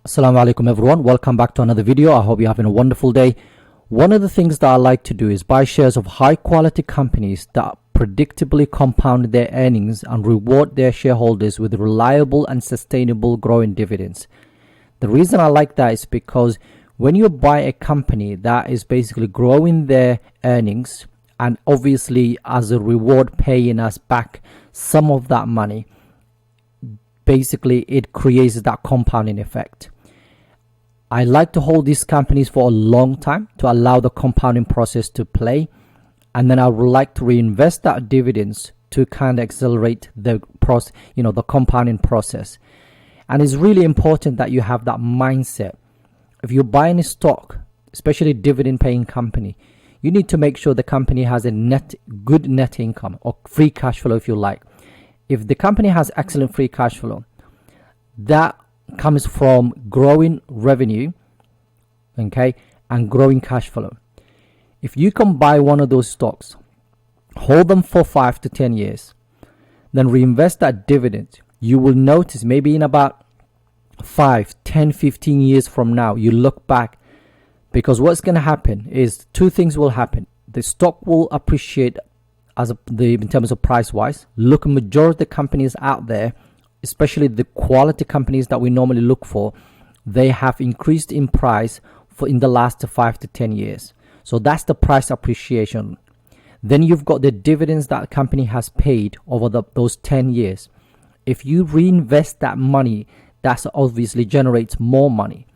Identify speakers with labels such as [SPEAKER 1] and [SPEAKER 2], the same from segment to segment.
[SPEAKER 1] Assalamu Alaikum everyone, welcome back to another video. I hope you're having a wonderful day. One of the things that I like to do is buy shares of high quality companies that predictably compound their earnings and reward their shareholders with reliable and sustainable growing dividends. The reason I like that is because when you buy a company that is basically growing their earnings and obviously as a reward paying us back some of that money, basically it creates that compounding effect. I like to hold these companies for a long time to allow the compounding process to play, and then I would like to reinvest that dividends to kind of accelerate the the compounding process. And it's really important that you have that mindset. If you're buying a stock, especially dividend paying company, you need to make sure the company has a good net income or free cash flow if you like. If the company has excellent free cash flow, that comes from growing revenue, okay, and growing cash flow. If you can buy one of those stocks, hold them for 5 to 10 years, then reinvest that dividend, you will notice maybe in about 5, 10, 15 years from now, you look back, because what's going to happen is two things will happen. The stock will appreciate in terms of price wise. Look, majority of the companies out there, especially the quality companies that we normally look for, they have increased in price in the last 5 to 10 years. So that's the price appreciation. Then you've got the dividends that company has paid over those 10 years. If you reinvest that money, that obviously generates more money.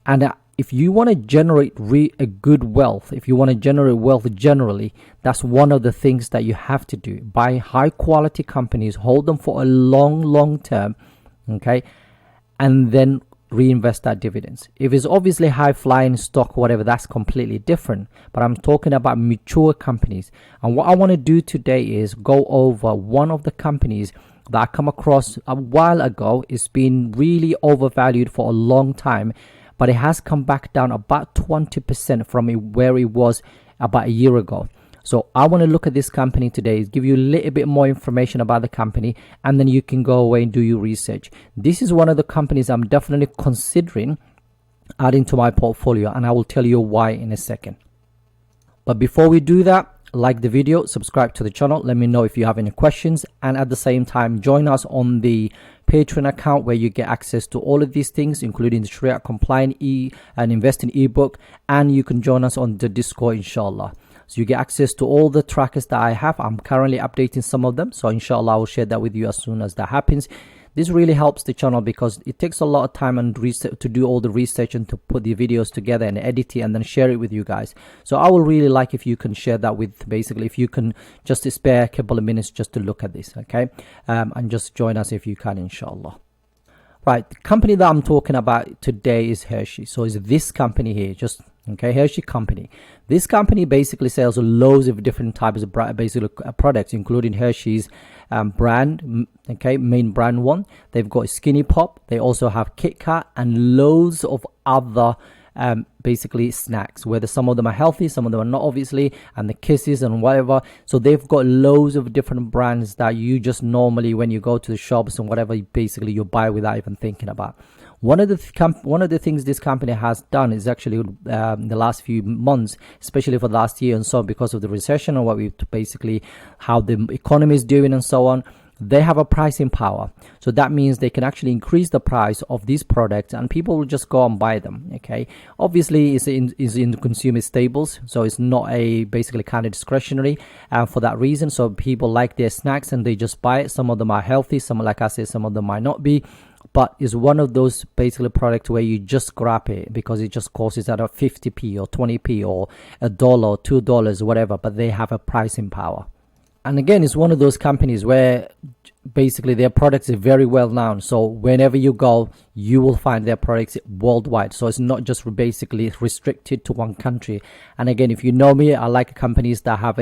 [SPEAKER 1] And if you want to generate a good wealth, if you want to generate wealth generally, that's one of the things that you have to do. Buy high quality companies, hold them for a long term, okay, and then reinvest that dividends. If it's obviously high flying stock, whatever, that's completely different. But I'm talking about mature companies. And what I want to do today is go over one of the companies that I come across a while ago. It's been really overvalued for a long time, but it has come back down about 20% from where it was about a year ago. So I want to look at this company today, give you a little bit more information about the company, and then you can go away and do your research. This is one of the companies I'm definitely considering adding to my portfolio, and I will tell you why in a second. But before we do that, like the video, subscribe to the channel, let me know if you have any questions, and at the same time join us on the Patreon account where you get access to all of these things, including the Sharia compliant and investing ebook, and you can join us on the Discord, inshallah. So you get access to all the trackers that I have. I'm currently updating some of them, so inshallah I will share that with you as soon as that happens. This really helps the channel because it takes a lot of time and research to do all the research and to put the videos together and edit it and then share it with you guys. So I would really like if you can share that with, basically, if you can just spare a couple of minutes just to look at this, okay? And just join us if you can, inshallah. Right, the company that I'm talking about today is Hershey. So it's this company here, Hershey company. This company basically sells loads of different types of products, including Hershey's brand, main brand one. They've got Skinny Pop. They also have Kit Kat and loads of other basically snacks, whether some of them are healthy, some of them are not, obviously, and the Kisses and whatever. So they've got loads of different brands that you just normally, when you go to the shops and whatever, basically you buy without even thinking about. One of the things this company has done is actually the last few months, especially for the last year and so on, because of the recession and what we basically how the economy is doing and so on, they have a pricing power. So that means they can actually increase the price of these products and people will just go and buy them, okay? Obviously it's in the consumer staples, so it's not a basically kind of discretionary for that reason. So people like their snacks and they just buy it. Some of them are healthy, some, like I said, some of them might not be, but it's one of those basically products where you just grab it because it just costs at a 50p or 20p or $1 or $2, whatever, but they have a pricing power. And again, it's one of those companies where basically their products are very well known. So whenever you go, you will find their products worldwide. So it's not just basically restricted to one country. And again, if you know me, I like companies that have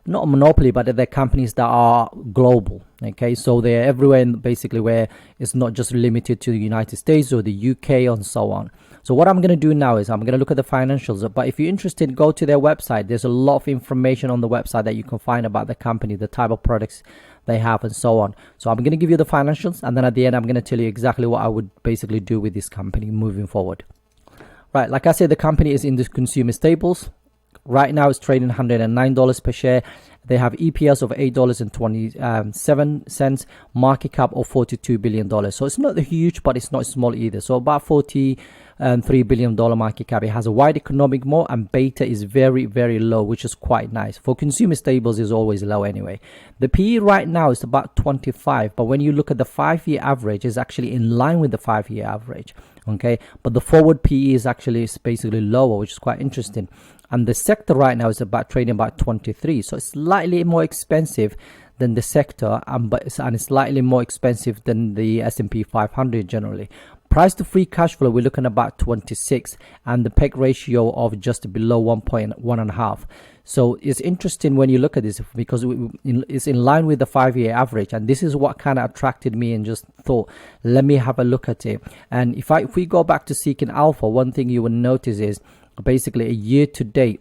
[SPEAKER 1] not a monopoly, but they're companies that are global, okay? So they're everywhere, basically, where it's not just limited to the United States or the UK and so on. So what I'm going to do now is I'm going to look at the financials, but if you're interested, go to their website. There's a lot of information on the website that you can find about the company, the type of products they have, and so on. So I'm going to give you the financials, and then at the end I'm going to tell you exactly what I would basically do with this company moving forward. Right, like I said, the company is in the consumer staples. Right now it's trading $109 per share. They have EPS of $8.27, market cap of $42 billion. So it's not huge, but it's not small either. So about $43 billion market cap. It has a wide economic moat, and beta is very, very low, which is quite nice. For consumer staples, is always low anyway. The PE right now is about 25, but when you look at the 5-year average, it's actually in line with the 5-year average. Okay, but the forward PE is actually basically lower, which is quite interesting. And the sector right now is about trading about 23, so it's slightly more expensive than the sector, and it's slightly more expensive than the S&P 500 generally. Price to free cash flow, we're looking at about 26, and the PEG ratio of just below 1.5. So it's interesting when you look at this, because it's in line with the 5-year average, and this is what kind of attracted me, and just thought, let me have a look at it. And if we go back to Seeking Alpha, one thing you will notice is basically a year to date,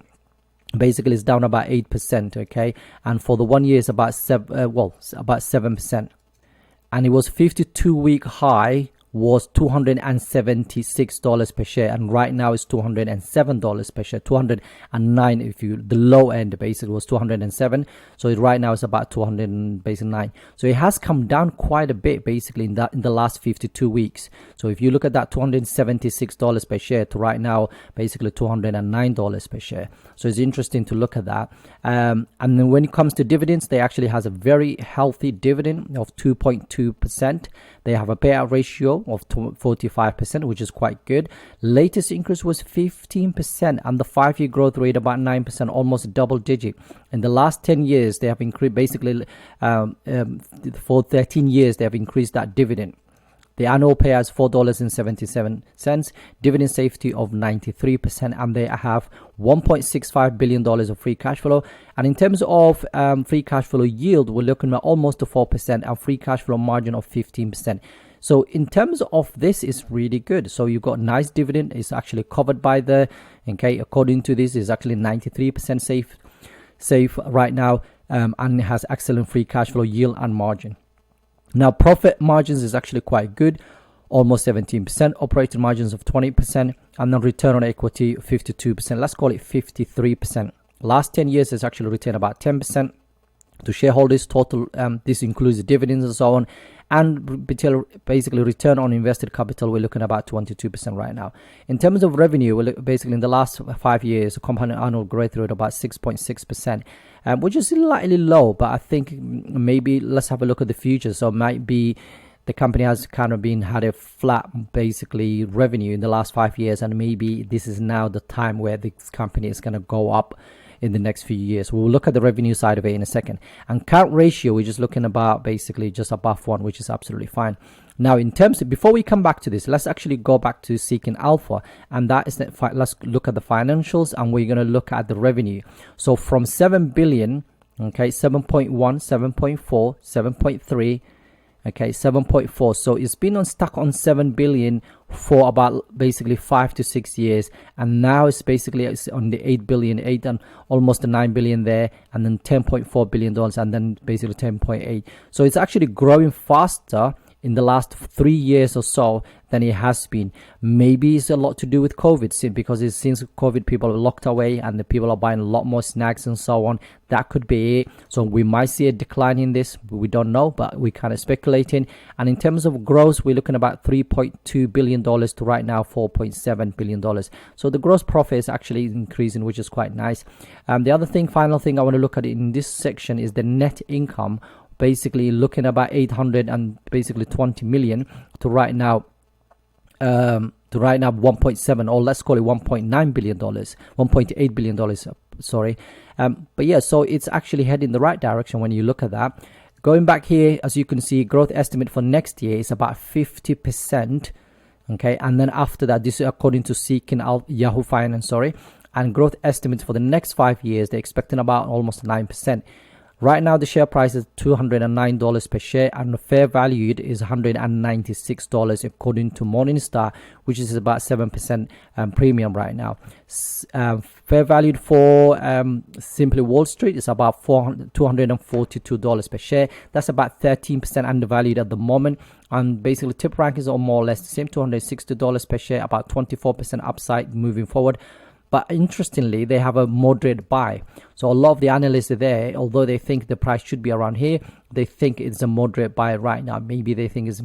[SPEAKER 1] basically it's down about 8%, okay, and for the 1 year it's about about 7%, and it was 52-week high was $276 per share, and right now it's $207 per share. 209 if you, the low end basically was 207, so right now it's about 209. So it has come down quite a bit basically in the last 52 weeks. So if you look at that, $276 per share to right now basically $209 per share. So it's interesting to look at that. And then when it comes to dividends, they actually has a very healthy dividend of 2.2%. They have a payout ratio of 45%, which is quite good. Latest increase was 15%, and the 5-year growth rate about 9%, almost double digit. In the last 10 years, they have increased basically for 13 years they have increased that dividend. The annual payout is $4.77, dividend safety of 93%, and they have $1.65 billion of free cash flow. And in terms of free cash flow yield, we're looking at almost to 4%, and free cash flow margin of 15%. So in terms of this, is really good. So you've got nice dividend. It's actually covered by the, okay, according to this, is actually 93% safe right now, and it has excellent free cash flow yield and margin. Now, profit margins is actually quite good, almost 17%, operating margins of 20%, and then return on equity 52%. Let's call it 53%. Last 10 years has actually returned about 10% to shareholders total. This includes the dividends and so on, and basically return on invested capital, we're looking at about 22% right now. In terms of revenue, we're basically in the last 5 years, a compound annual growth rate of about 6.6%, which is slightly low, but I think maybe let's have a look at the future. So it might be the company has kind of had a flat basically revenue in the last 5 years, and maybe this is now the time where this company is going to go up in the next few years. We'll look at the revenue side of it in a second. And current ratio, we're just looking about basically just above 1, which is absolutely fine. Now, in terms of, before we come back to this, let's actually go back to Seeking Alpha, and that is that. Let's look at the financials, and we're going to look at the revenue. So from 7 billion, okay, 7.1, 7.4, 7.3, okay, 7.4. So it's been stuck on 7 billion for about basically 5 to 6 years, and now it's basically on the 8 billion, 8 and almost the 9 billion there, and then $10.4 billion, and then basically 10.8. So it's actually growing faster in the last 3 years or so than it has been. Maybe it's a lot to do with COVID, because since COVID, people are locked away and the people are buying a lot more snacks and so on. That could be it. So we might see a decline in this. We don't know, but we're kind of speculating. And in terms of growth, we're looking at about $3.2 billion to right now $4.7 billion. So the gross profit is actually increasing, which is quite nice. The other thing, final thing I want to look at in this section is the net income. Basically looking about 800 and basically 20 million to right now 1.7, or let's call it $1.9 billion, $1.8 billion, sorry. But yeah, so it's actually heading the right direction when you look at that. Going back here, as you can see, growth estimate for next year is about 50%. Okay, and then after that, this is according to Seeking Yahoo Finance, sorry. And growth estimates for the next 5 years, they're expecting about almost 9%. Right now the share price is $209 per share, and the fair valued is $196 according to Morningstar, which is about 7% premium right now. Fair valued for Simply Wall Street is about $242 per share. That's about 13% undervalued at the moment. And basically tip rank is more or less the same, $260 per share, about 24% upside moving forward. But interestingly, they have a moderate buy. So a lot of the analysts are there, although they think the price should be around here, they think it's a moderate buy right now. Maybe they think it's a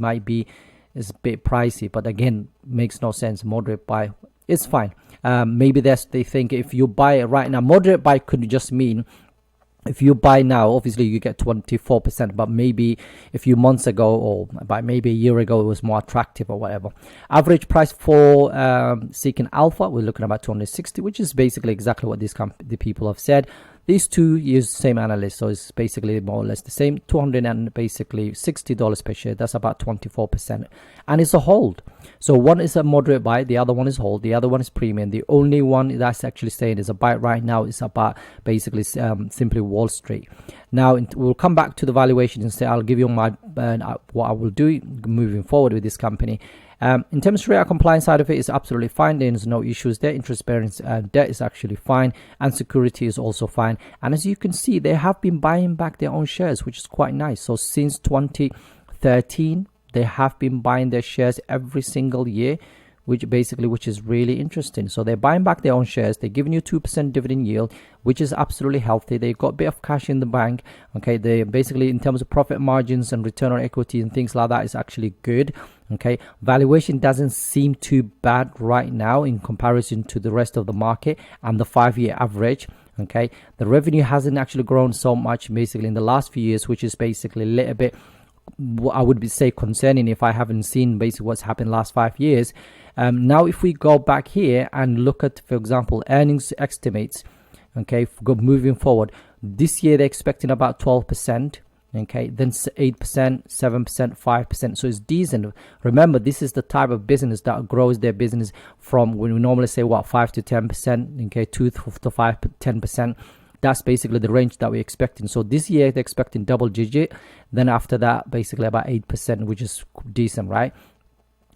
[SPEAKER 1] bit pricey, but again, makes no sense. Moderate buy is fine. Maybe they think if you buy it right now, moderate buy could just mean if you buy now, obviously you get 24%, but maybe a few months ago or by maybe a year ago, it was more attractive or whatever. Average price for Seeking Alpha, we're looking at about 260, which is basically exactly what the people have said. These two use same analyst, so it's basically more or less the same. $260 per share. That's about 24%, and it's a hold. So one is a moderate buy, the other one is hold, the other one is premium. The only one that's actually saying is a buy right now is about basically Simply Wall Street. Now we'll come back to the valuation and say I'll give you my what I will do moving forward with this company. In terms of Sharia compliance side of it, is absolutely fine. There's no issues there. Interest bearing debt is actually fine, and security is also fine. And as you can see, they have been buying back their own shares, which is quite nice. So since 2013, they have been buying their shares every single year, which is really interesting. So they're buying back their own shares. They're giving you 2% dividend yield, which is absolutely healthy. They've got a bit of cash in the bank. Okay, they basically, in terms of profit margins and return on equity and things like that, is actually good. Okay, valuation doesn't seem too bad right now in comparison to the rest of the market and the 5-year average. Okay, the revenue hasn't actually grown so much basically in the last few years, which is basically a little bit, I would say, concerning if I haven't seen basically what's happened last 5 years. Now if we go back here and look at, for example, earnings estimates, okay, moving forward, this year they're expecting about 12%. Okay, then 8%, 7%, 5%. So it's decent. Remember, this is the type of business that grows their business from, when we normally say 5 to 10%, okay, 2 to 5, 10%. That's basically the range that we're expecting. So this year they're expecting double digit. Then after that, basically about 8%, which is decent, right?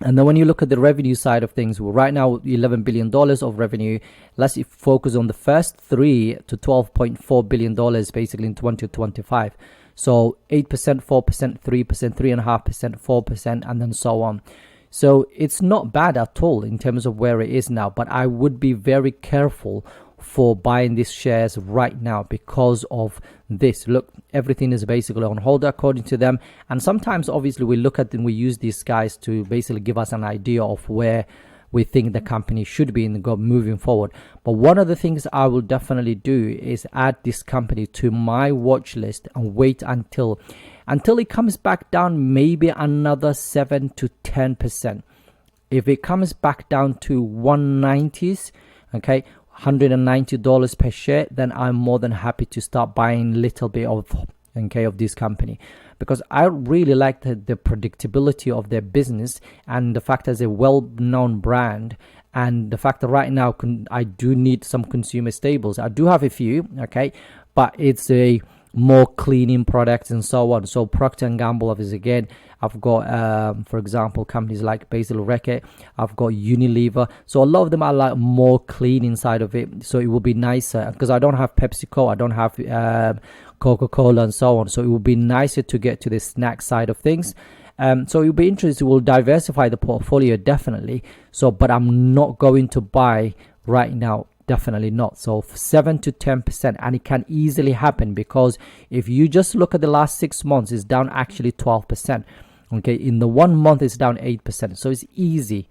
[SPEAKER 1] And then when you look at the revenue side of things, well, right now $11 billion of revenue. Let's focus on the first 3 to $12.4 billion basically in 2025. So 8%, 4%, 3%, 3.5%, 4%, and then so on. So it's not bad at all in terms of where it is now, but I would be very careful for buying these shares right now because of this. Look, everything is basically on hold according to them, and sometimes obviously we look at them, we use these guys to basically give us an idea of where we think the company should be moving forward. But one of the things I will definitely do is add this company to my watch list and wait until it comes back down, maybe another 7 to 10%. If it comes back down to 190s, okay, $190 per share, then I'm more than happy to start buying a little bit of this company, because I really like the predictability of their business and the fact that it's a well-known brand, and the fact that right now I do need some consumer staples. I do have a few, okay, but it's a more cleaning products and so on. So Procter & Gamble, obviously, again, I've got for example companies like Basil Reckitt, I've got Unilever. So a lot of them are like more cleaning side of it, so it will be nicer, because I don't have PepsiCo, I don't have Coca-Cola and so on. So it will be nicer to get to the snack side of things. So it'll be interesting. We'll diversify the portfolio definitely. So, but I'm not going to buy right now. Definitely not. So 7 to 10%, and it can easily happen, because if you just look at the last 6 months, it's down actually 12%. Okay, in the 1 month it's down 8%. So it's easy.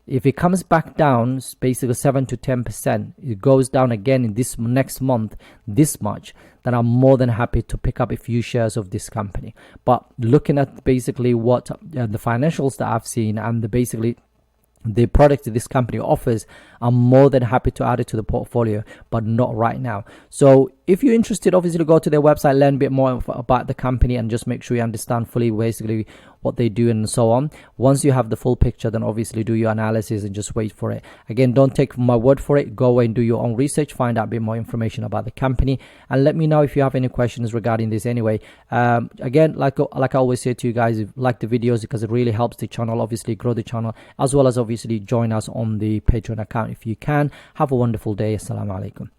[SPEAKER 1] If it comes back down, basically 7 to 10%, it goes down again in this next month, this much, then I'm more than happy to pick up a few shares of this company. But looking at basically what the financials that I've seen and the product that this company offers, I'm more than happy to add it to the portfolio, but not right now. So if you're interested, obviously go to their website, learn a bit more about the company, and just make sure you understand fully basically what they do and so on. Once you have the full picture, then obviously do your analysis and just wait for it. Again, don't take my word for it. Go away and do your own research, find out a bit more information about the company, and let me know if you have any questions regarding this anyway. Again, like I always say to you guys, like the videos, because it really helps the channel, obviously grow the channel, as well as obviously join us on the Patreon account if you can. Have a wonderful day. Assalamu Alaikum.